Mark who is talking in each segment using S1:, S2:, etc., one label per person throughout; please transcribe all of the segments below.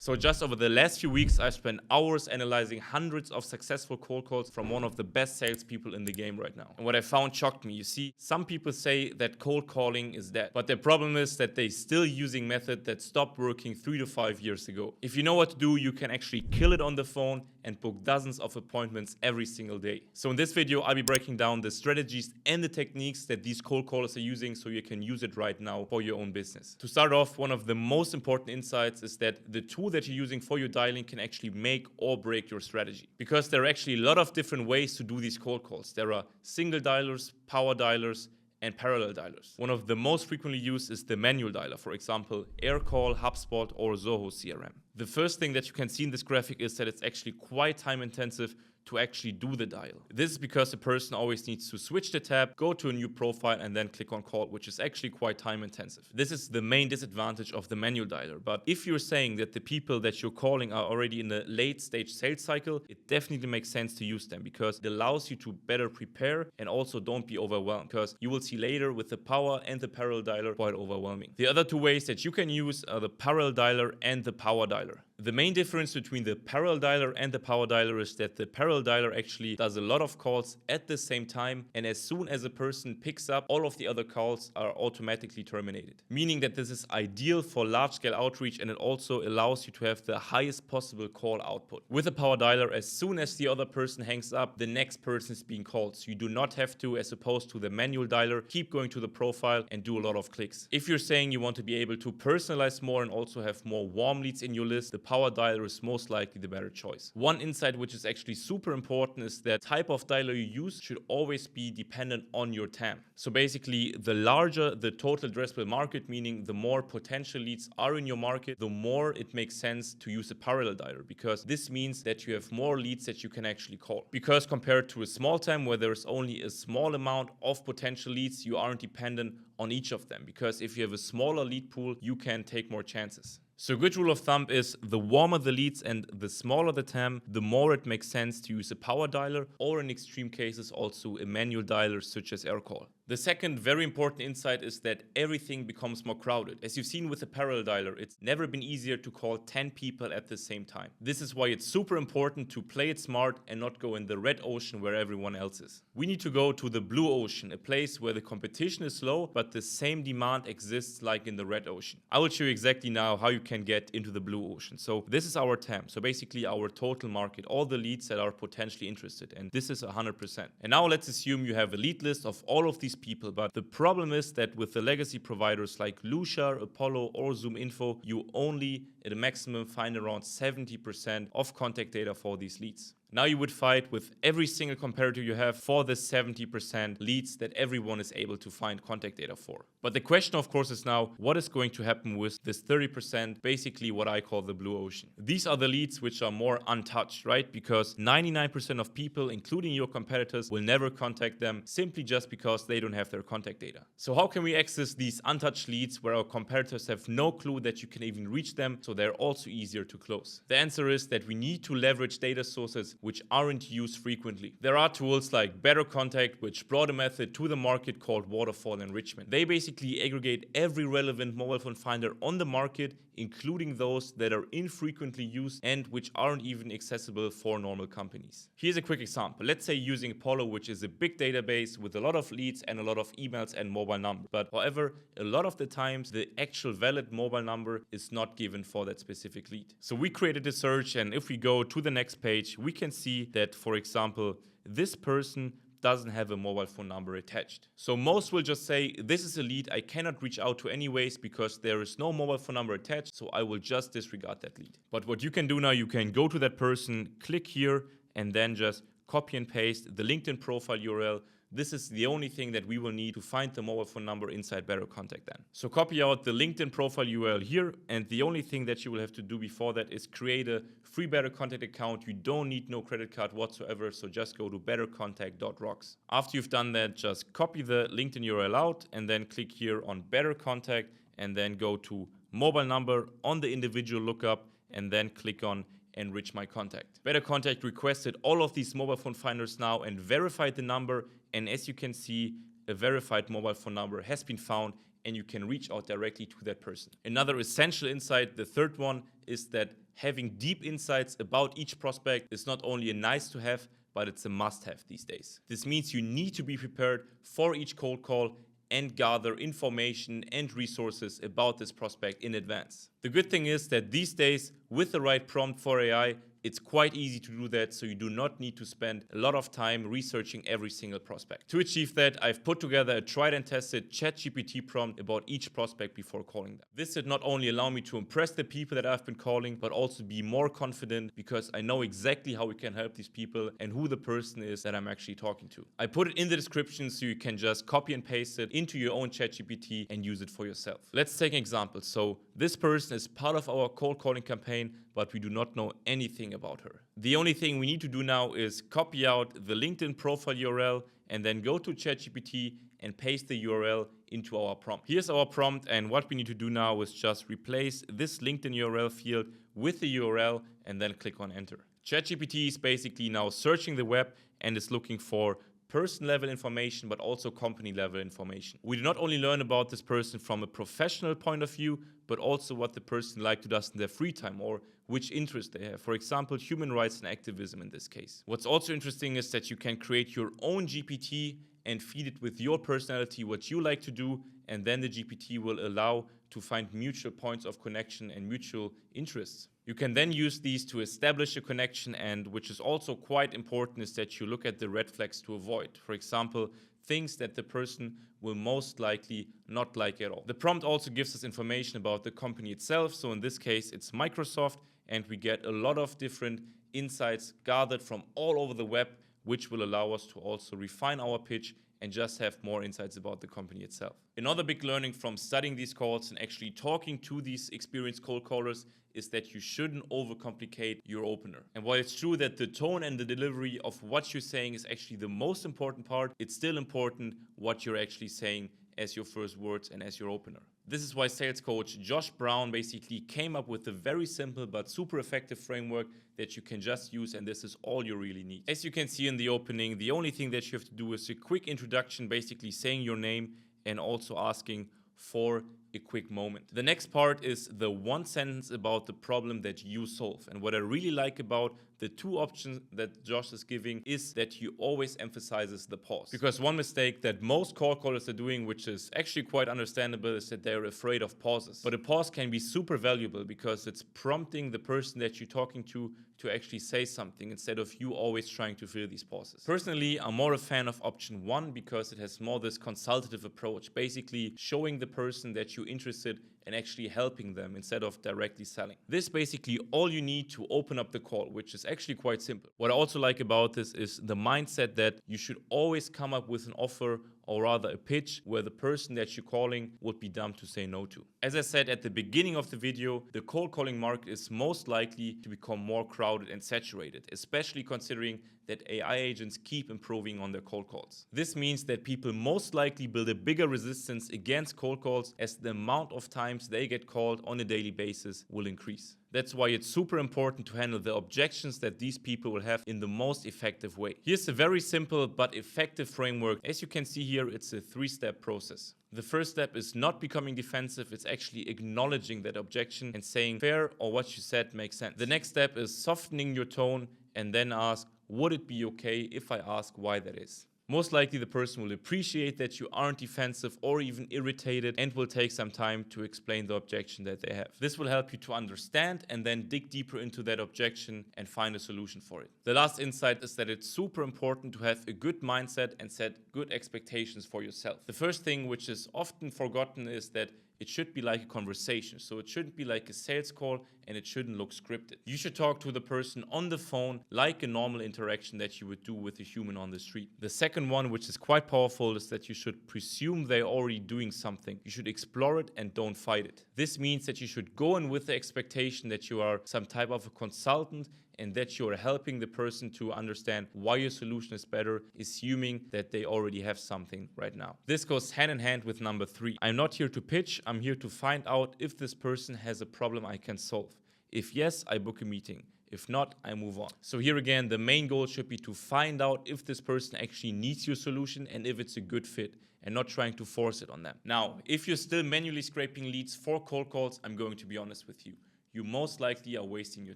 S1: So just over the last few weeks, I've spent hours analyzing hundreds of successful cold calls from one of the best salespeople in the game right now. And what I found shocked me. You see, some people say that cold calling is dead, but their problem is that they're still using method that stopped working 3 to 5 years ago. If you know what to do, you can actually kill it on the phone and book dozens of appointments every single day. So in this video, I'll be breaking down the strategies and the techniques that these cold callers are using so you can use it right now for your own business. To start off, one of the most important insights is that the tool that you're using for your dialing can actually make or break your strategy. Because there are actually a lot of different ways to do these cold calls. There are single dialers, power dialers, and parallel dialers. One of the most frequently used is the manual dialer, for example, Aircall, HubSpot, or Zoho CRM. The first thing that you can see in this graphic is that it's actually quite time intensive to actually do the dial. This is because the person always needs to switch the tab, go to a new profile, and then click on call, which is actually quite time intensive. This is the main disadvantage of the manual dialer. But if you're saying that the people that you're calling are already in a late stage sales cycle, it definitely makes sense to use them because it allows you to better prepare and also don't be overwhelmed, because you will see later with the power and the parallel dialer quite overwhelming. The other two ways that you can use are the parallel dialer and the power dialer. The main difference between the parallel dialer and the power dialer is that the parallel dialer actually does a lot of calls at the same time, and as soon as a person picks up, all of the other calls are automatically terminated. Meaning that this is ideal for large-scale outreach, and it also allows you to have the highest possible call output. With a power dialer, as soon as the other person hangs up, the next person is being called. So you do not have to, as opposed to the manual dialer, keep going to the profile and do a lot of clicks. If you're saying you want to be able to personalize more and also have more warm leads in your list, the power dialer is most likely the better choice. One insight which is actually super important is that type of dialer you use should always be dependent on your TAM. So basically, the larger the total addressable market, meaning the more potential leads are in your market, the more it makes sense to use a parallel dialer, because this means that you have more leads that you can actually call. Because compared to a small TAM where there's only a small amount of potential leads, you aren't dependent on each of them, because if you have a smaller lead pool, you can take more chances. So a good rule of thumb is the warmer the leads and the smaller the TAM, the more it makes sense to use a power dialer, or in extreme cases also a manual dialer such as Aircall. The second very important insight is that everything becomes more crowded. As you've seen with the parallel dialer, it's never been easier to call 10 people at the same time. This is why it's super important to play it smart and not go in the red ocean where everyone else is. We need to go to the blue ocean, a place where the competition is low, but the same demand exists like in the red ocean. I will show you exactly now how you can get into the blue ocean. So this is our TAM. So basically our total market, all the leads that are potentially interested. And this is 100%. And now let's assume you have a lead list of all of these people, but the problem is that with the legacy providers like Lucia, Apollo, or ZoomInfo, you only at a maximum find around 70% of contact data for these leads. Now you would fight with every single competitor you have for the 70% leads that everyone is able to find contact data for. But the question, of course, is now, what is going to happen with this 30%, basically what I call the blue ocean? These are the leads which are more untouched, right? Because 99% of people, including your competitors, will never contact them simply just because they don't have their contact data. So how can we access these untouched leads where our competitors have no clue that you can even reach them, so they're also easier to close? The answer is that we need to leverage data sources which aren't used frequently. There are tools like Better Contact, which brought a method to the market called waterfall enrichment. They basically aggregate every relevant mobile phone finder on the market, including those that are infrequently used and which aren't even accessible for normal companies. Here's a quick example. Let's say using Apollo, which is a big database with a lot of leads and a lot of emails and mobile numbers. But however, a lot of the times the actual valid mobile number is not given for that specific lead. So we created a search, and if we go to the next page, we can see that, for example, this person doesn't have a mobile phone number attached. So most will just say, this is a lead I cannot reach out to anyways because there is no mobile phone number attached, so I will just disregard that lead. But what you can do now, you can go to that person, click here, and then just copy and paste the LinkedIn profile URL. This is the only thing that we will need to find the mobile phone number inside Better Contact then. So copy out the LinkedIn profile URL here, and the only thing that you will have to do before that is create a free Better Contact account. You don't need no credit card whatsoever, so just go to bettercontact.rocks. After you've done that, just copy the LinkedIn URL out and then click here on Better Contact and then go to mobile number on the individual lookup and then click on Enrich My Contact. Better Contact requested all of these mobile phone finders now and verified the number, and as you can see, a verified mobile phone number has been found and you can reach out directly to that person. Another essential insight, the third one, is that having deep insights about each prospect is not only a nice to have, but it's a must-have these days. This means you need to be prepared for each cold call and gather information and resources about this prospect in advance. The good thing is that these days, with the right prompt for AI, it's quite easy to do that, so you do not need to spend a lot of time researching every single prospect. To achieve that, I've put together a tried and tested ChatGPT prompt about each prospect before calling them. This did not only allow me to impress the people that I've been calling, but also be more confident because I know exactly how we can help these people and who the person is that I'm actually talking to. I put it in the description so you can just copy and paste it into your own ChatGPT and use it for yourself. Let's take an example. So this person is part of our cold calling campaign, but we do not know anything about her. The only thing we need to do now is copy out the LinkedIn profile URL and then go to ChatGPT and paste the URL into our prompt. Here's our prompt, and what we need to do now is just replace this LinkedIn URL field with the URL and then click on enter. ChatGPT is basically now searching the web and is looking for person level information, but also company level information. We do not only learn about this person from a professional point of view, but also what the person likes to do in their free time or which interest they have. For example, human rights and activism in this case. What's also interesting is that you can create your own GPT and feed it with your personality, what you like to do, and then the GPT will allow to find mutual points of connection and mutual interests. You can then use these to establish a connection, and which is also quite important is that you look at the red flags to avoid. For example, things that the person will most likely not like at all. The prompt also gives us information about the company itself. So in this case, it's Microsoft, and we get a lot of different insights gathered from all over the web, which will allow us to also refine our pitch and just have more insights about the company itself. Another big learning from studying these calls and actually talking to these experienced cold callers is that you shouldn't overcomplicate your opener. And while it's true that the tone and the delivery of what you're saying is actually the most important part, it's still important what you're actually saying as your first words and as your opener. This is why sales coach Josh Brown basically came up with a very simple but super effective framework that you can just use, and this is all you really need. As you can see in the opening, the only thing that you have to do is a quick introduction, basically saying your name and also asking for a quick moment. The next part is the one sentence about the problem that you solve. And what I really like about the two options that Josh is giving is that he always emphasizes the pause. Because one mistake that most cold callers are doing, which is actually quite understandable, is that they're afraid of pauses. But a pause can be super valuable because it's prompting the person that you're talking to actually say something instead of you always trying to fill these pauses. Personally, I'm more a fan of option one because it has more this consultative approach, basically showing the person that you're interested and actually helping them instead of directly selling. This is basically all you need to open up the call, which is actually quite simple. What I also like about this is the mindset that you should always come up with an offer, or rather a pitch, where the person that you're calling would be dumb to say no to. As I said at the beginning of the video, the cold calling market is most likely to become more crowded and saturated, especially considering that AI agents keep improving on their cold calls. This means that people most likely build a bigger resistance against cold calls as the amount of times they get called on a daily basis will increase. That's why it's super important to handle the objections that these people will have in the most effective way. Here's a very simple but effective framework. As you can see here, it's a 3-step process. The first step is not becoming defensive, it's actually acknowledging that objection and saying fair or what you said makes sense. The next step is softening your tone and then ask, would it be okay if I ask why that is? Most likely the person will appreciate that you aren't defensive or even irritated and will take some time to explain the objection that they have. This will help you to understand and then dig deeper into that objection and find a solution for it. The last insight is that it's super important to have a good mindset and set good expectations for yourself. The first thing, which is often forgotten, is that it should be like a conversation. So it shouldn't be like a sales call and it shouldn't look scripted. You should talk to the person on the phone like a normal interaction that you would do with a human on the street. The second one, which is quite powerful, is that you should presume they're already doing something. You should explore it and don't fight it. This means that you should go in with the expectation that you are some type of a consultant and that you are helping the person to understand why your solution is better, assuming that they already have something right now. This goes hand in hand with number 3. I'm not here to pitch, I'm here to find out if this person has a problem I can solve. If yes, I book a meeting. If not, I move on. So here again, the main goal should be to find out if this person actually needs your solution and if it's a good fit. and not trying to force it on them. Now, if you're still manually scraping leads for cold calls, I'm going to be honest with you. You most likely are wasting your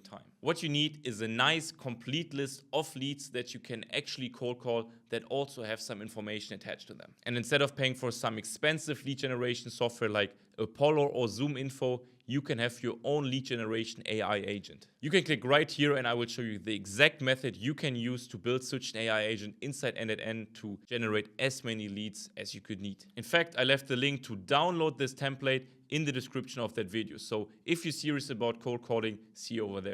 S1: time. What you need is a nice complete list of leads that you can actually cold call that also have some information attached to them. And instead of paying for some expensive lead generation software like Apollo or Zoom Info, you can have your own lead generation AI agent. You can click right here and I will show you the exact method you can use to build such an AI agent inside end-to-end to generate as many leads as you could need. In fact, I left the link to download this template in the description of that video. So if you're serious about cold calling, see you over there.